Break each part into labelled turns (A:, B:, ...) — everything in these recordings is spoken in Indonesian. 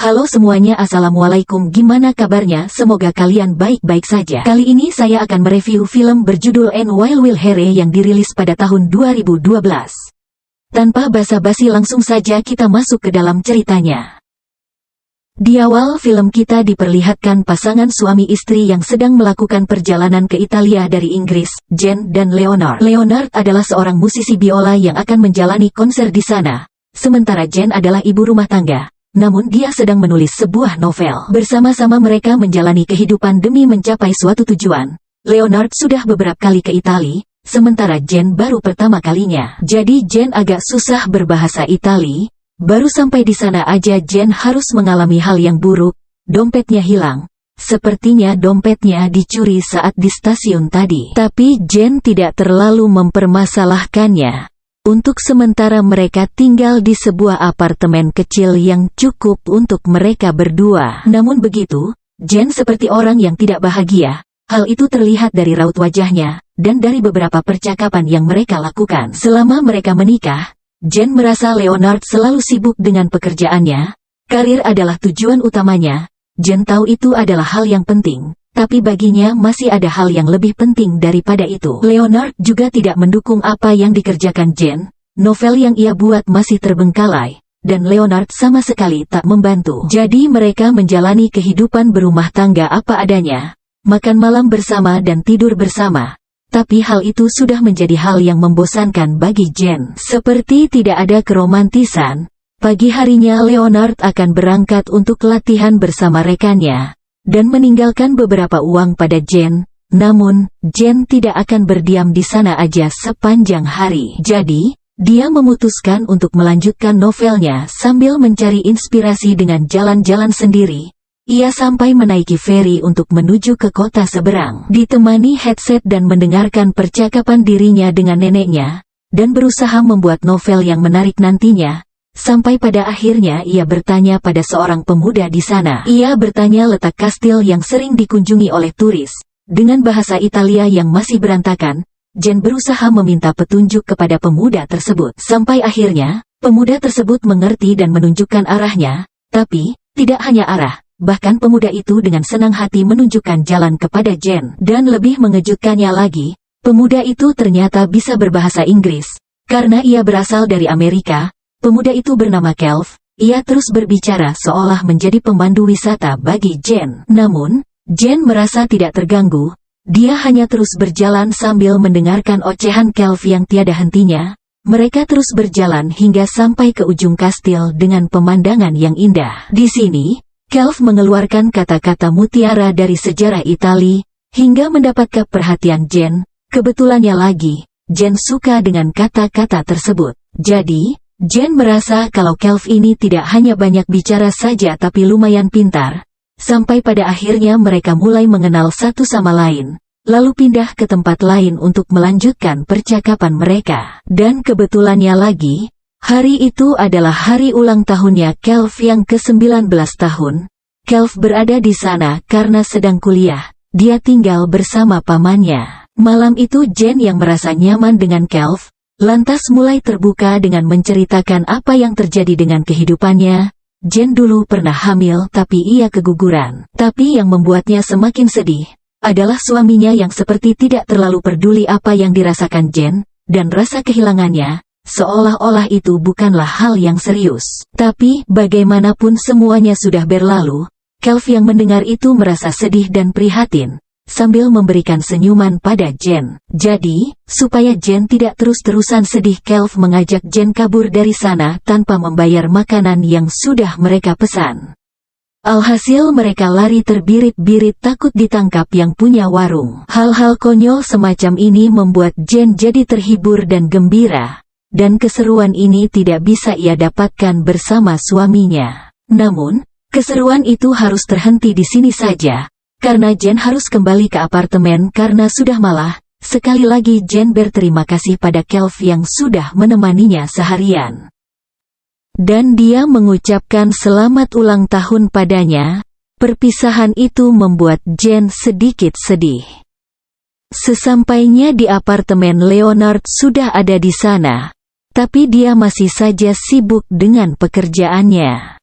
A: Halo semuanya, assalamualaikum, gimana kabarnya? Semoga kalian baik-baik saja. Kali ini saya akan mereview film berjudul And While We're Here yang dirilis pada tahun 2012. Tanpa basa-basi langsung saja kita masuk ke dalam ceritanya. Di awal film kita diperlihatkan pasangan suami istri yang sedang melakukan perjalanan ke Italia dari Inggris, Jane dan Leonard. Leonard adalah seorang musisi biola yang akan menjalani konser di sana, sementara Jane adalah ibu rumah tangga. Namun dia sedang menulis sebuah novel. Bersama-sama mereka menjalani kehidupan demi mencapai suatu tujuan. Leonard sudah beberapa kali ke Italia, sementara Jane baru pertama kalinya. Jadi Jane agak susah berbahasa Italia. Baru sampai di sana aja Jane harus mengalami hal yang buruk. Dompetnya hilang. Sepertinya dompetnya dicuri saat di stasiun tadi. Tapi Jane tidak terlalu mempermasalahkannya. Untuk sementara mereka tinggal di sebuah apartemen kecil yang cukup untuk mereka berdua. Namun begitu, Jane seperti orang yang tidak bahagia. Hal itu terlihat dari raut wajahnya, dan dari beberapa percakapan yang mereka lakukan. Selama mereka menikah, Jane merasa Leonard selalu sibuk dengan pekerjaannya. Karir adalah tujuan utamanya. Jane tahu itu adalah hal yang penting. Tapi baginya masih ada hal yang lebih penting daripada itu. Leonard juga tidak mendukung apa yang dikerjakan Jane. Novel yang ia buat masih terbengkalai, dan Leonard sama sekali tak membantu. Jadi mereka menjalani kehidupan berumah tangga apa adanya. Makan malam bersama dan tidur bersama. Tapi hal itu sudah menjadi hal yang membosankan bagi Jane. Seperti tidak ada keromantisan. Pagi harinya Leonard akan berangkat untuk latihan bersama rekannya dan meninggalkan beberapa uang pada Jane. Namun, Jane tidak akan berdiam di sana aja sepanjang hari. Jadi, dia memutuskan untuk melanjutkan novelnya sambil mencari inspirasi dengan jalan-jalan sendiri. Ia sampai menaiki feri untuk menuju ke kota seberang. Ditemani headset dan mendengarkan percakapan dirinya dengan neneknya, dan berusaha membuat novel yang menarik nantinya. Sampai pada akhirnya ia bertanya pada seorang pemuda di sana. Ia bertanya letak kastil yang sering dikunjungi oleh turis. Dengan bahasa Italia yang masih berantakan, Jane berusaha meminta petunjuk kepada pemuda tersebut. Sampai akhirnya, pemuda tersebut mengerti dan menunjukkan arahnya. Tapi, tidak hanya arah, bahkan pemuda itu dengan senang hati menunjukkan jalan kepada Jane. Dan lebih mengejutkannya lagi, pemuda itu ternyata bisa berbahasa Inggris. Karena ia berasal dari Amerika. Pemuda itu bernama Kelv. Ia terus berbicara seolah menjadi pemandu wisata bagi Jane. Namun, Jane merasa tidak terganggu. Dia hanya terus berjalan sambil mendengarkan ocehan Kelv yang tiada hentinya. Mereka terus berjalan hingga sampai ke ujung kastil dengan pemandangan yang indah. Di sini, Kelv mengeluarkan kata-kata mutiara dari sejarah Italia hingga mendapatkan perhatian Jane. Kebetulannya lagi, Jane suka dengan kata-kata tersebut. Jadi, Jane merasa kalau Kelv ini tidak hanya banyak bicara saja tapi lumayan pintar. Sampai pada akhirnya mereka mulai mengenal satu sama lain, lalu pindah ke tempat lain untuk melanjutkan percakapan mereka. Dan kebetulannya lagi, hari itu adalah hari ulang tahunnya Kelv yang ke-19 tahun. Kelv berada di sana karena sedang kuliah. Dia tinggal bersama pamannya. Malam itu Jane yang merasa nyaman dengan Kelv, lantas mulai terbuka dengan menceritakan apa yang terjadi dengan kehidupannya. Jane dulu pernah hamil tapi ia keguguran. Tapi yang membuatnya semakin sedih adalah suaminya yang seperti tidak terlalu peduli apa yang dirasakan Jane, dan rasa kehilangannya, seolah-olah itu bukanlah hal yang serius. Tapi, bagaimanapun semuanya sudah berlalu, Kelv yang mendengar itu merasa sedih dan prihatin, sambil memberikan senyuman pada Jane. Jadi, supaya Jane tidak terus-terusan sedih, Kelv mengajak Jane kabur dari sana tanpa membayar makanan yang sudah mereka pesan. Alhasil mereka lari terbirit-birit takut ditangkap yang punya warung. Hal-hal konyol semacam ini membuat Jane jadi terhibur dan gembira. Dan keseruan ini tidak bisa ia dapatkan bersama suaminya. Namun, keseruan itu harus terhenti di sini saja. Karena Jane harus kembali ke apartemen karena sudah malam. Sekali lagi Jane berterima kasih pada Kelv yang sudah menemaninya seharian. Dan dia mengucapkan selamat ulang tahun padanya. Perpisahan itu membuat Jane sedikit sedih. Sesampainya di apartemen, Leonard sudah ada di sana. Tapi dia masih saja sibuk dengan pekerjaannya.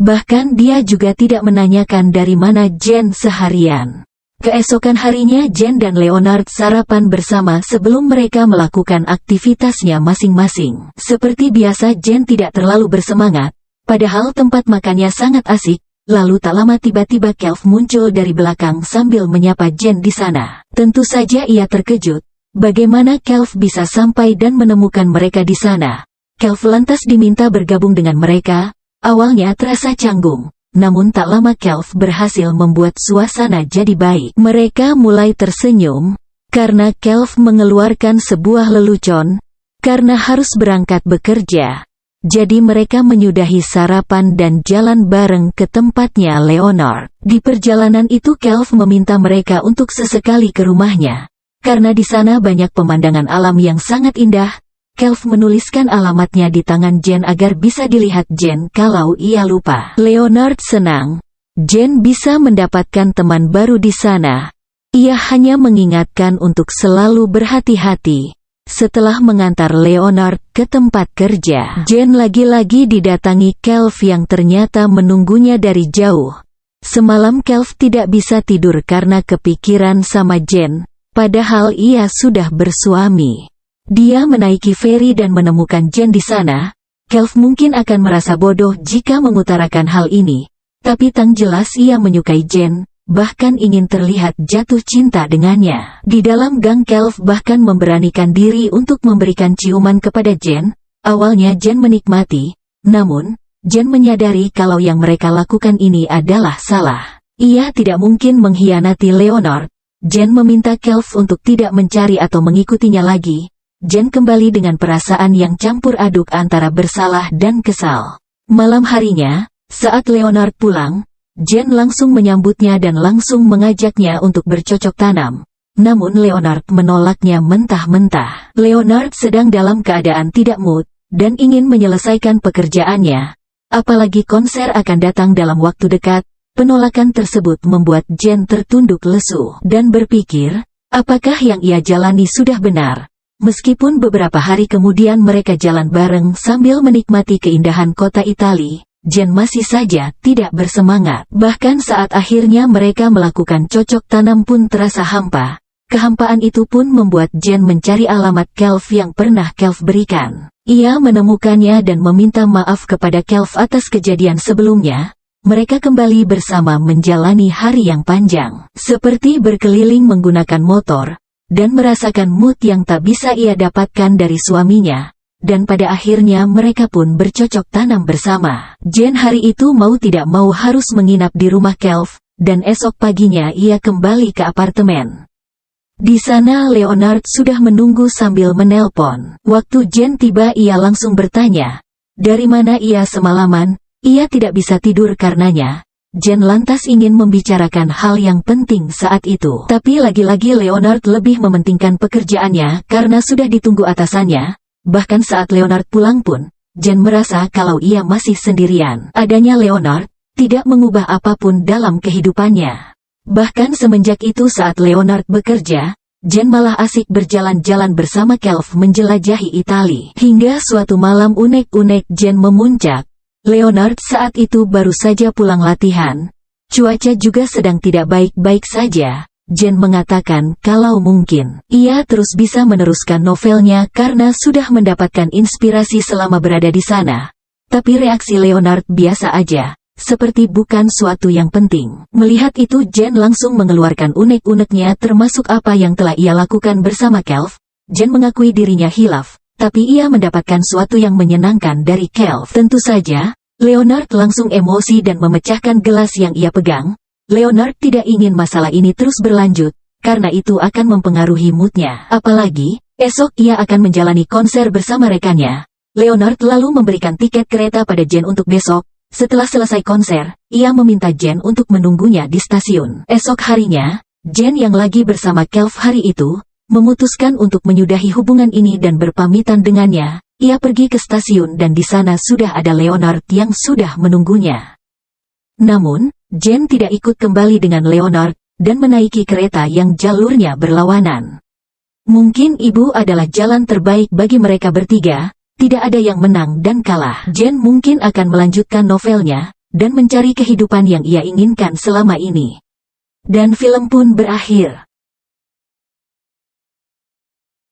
A: Bahkan dia juga tidak menanyakan dari mana Jen seharian. Keesokan harinya Jen dan Leonard sarapan bersama sebelum mereka melakukan aktivitasnya masing-masing. Seperti biasa Jen tidak terlalu bersemangat, padahal tempat makannya sangat asik. Lalu tak lama tiba-tiba Kelv muncul dari belakang sambil menyapa Jen di sana. Tentu saja ia terkejut. Bagaimana Kelv bisa sampai dan menemukan mereka di sana? Kelv lantas diminta bergabung dengan mereka. Awalnya terasa canggung, namun tak lama Kelv berhasil membuat suasana jadi baik. Mereka mulai tersenyum, karena Kelv mengeluarkan sebuah lelucon, karena harus berangkat bekerja. Jadi mereka menyudahi sarapan dan jalan bareng ke tempatnya Leonard. Di perjalanan itu Kelv meminta mereka untuk sesekali ke rumahnya. Karena di sana banyak pemandangan alam yang sangat indah, Kelv menuliskan alamatnya di tangan Jen agar bisa dilihat Jen kalau ia lupa. Leonard senang. Jen bisa mendapatkan teman baru di sana. Ia hanya mengingatkan untuk selalu berhati-hati. Setelah mengantar Leonard ke tempat kerja, Jen lagi-lagi didatangi Kelv yang ternyata menunggunya dari jauh. Semalam Kelv tidak bisa tidur karena kepikiran sama Jen, padahal ia sudah bersuami. Dia menaiki feri dan menemukan Jen di sana. Kelv mungkin akan merasa bodoh jika mengutarakan hal ini, tapi tang jelas ia menyukai Jen. Bahkan ingin terlihat jatuh cinta dengannya. Di dalam gang Kelv bahkan memberanikan diri untuk memberikan ciuman kepada Jen. Awalnya Jen menikmati, namun, Jen menyadari kalau yang mereka lakukan ini adalah salah. Ia tidak mungkin mengkhianati Leonard. Jen meminta Kelv untuk tidak mencari atau mengikutinya lagi. Jen kembali dengan perasaan yang campur aduk antara bersalah dan kesal. Malam harinya, saat Leonard pulang, Jen langsung menyambutnya dan langsung mengajaknya untuk bercocok tanam. Namun Leonard menolaknya mentah-mentah. Leonard sedang dalam keadaan tidak mood, dan ingin menyelesaikan pekerjaannya. Apalagi konser akan datang dalam waktu dekat, penolakan tersebut membuat Jen tertunduk lesu, dan berpikir, apakah yang ia jalani sudah benar. Meskipun beberapa hari kemudian mereka jalan bareng sambil menikmati keindahan kota Italia, Jen masih saja tidak bersemangat. Bahkan saat akhirnya mereka melakukan cocok tanam pun terasa hampa. Kehampaan itu pun membuat Jen mencari alamat Kelv yang pernah Kelv berikan. Ia menemukannya dan meminta maaf kepada Kelv atas kejadian sebelumnya. Mereka kembali bersama menjalani hari yang panjang. Seperti berkeliling menggunakan motor, dan merasakan mood yang tak bisa ia dapatkan dari suaminya. Dan pada akhirnya mereka pun bercocok tanam bersama. Jen hari itu mau tidak mau harus menginap di rumah Kelv, dan esok paginya ia kembali ke apartemen. Di sana Leonard sudah menunggu sambil menelpon. Waktu Jen tiba ia langsung bertanya, dari mana ia semalaman. Ia tidak bisa tidur karenanya. Jen lantas ingin membicarakan hal yang penting saat itu. Tapi lagi-lagi Leonard lebih mementingkan pekerjaannya karena sudah ditunggu atasannya. Bahkan saat Leonard pulang pun, Jen merasa kalau ia masih sendirian. Adanya Leonard tidak mengubah apapun dalam kehidupannya. Bahkan semenjak itu saat Leonard bekerja, Jen malah asik berjalan-jalan bersama Kelv menjelajahi Italia. Hingga suatu malam unek-unek Jen memuncak. Leonard saat itu baru saja pulang latihan. Cuaca juga sedang tidak baik-baik saja. Jen mengatakan kalau mungkin ia terus bisa meneruskan novelnya karena sudah mendapatkan inspirasi selama berada di sana. Tapi reaksi Leonard biasa aja, seperti bukan suatu yang penting. Melihat itu Jen langsung mengeluarkan unek-uneknya termasuk apa yang telah ia lakukan bersama Kelv. Jen mengakui dirinya hilaf, tapi ia mendapatkan suatu yang menyenangkan dari Kelv. Tentu saja, Leonard langsung emosi dan memecahkan gelas yang ia pegang. Leonard tidak ingin masalah ini terus berlanjut, karena itu akan mempengaruhi moodnya. Apalagi, esok ia akan menjalani konser bersama rekannya. Leonard lalu memberikan tiket kereta pada Jen untuk besok. Setelah selesai konser, ia meminta Jen untuk menunggunya di stasiun. Esok harinya, Jen yang lagi bersama Kelv hari itu, memutuskan untuk menyudahi hubungan ini dan berpamitan dengannya. Ia pergi ke stasiun dan di sana sudah ada Leonard yang sudah menunggunya. Namun, Jen tidak ikut kembali dengan Leonard, dan menaiki kereta yang jalurnya berlawanan. Mungkin ibu adalah jalan terbaik bagi mereka bertiga, tidak ada yang menang dan kalah. Jen mungkin akan melanjutkan novelnya, dan mencari kehidupan yang ia inginkan selama ini. Dan film pun berakhir.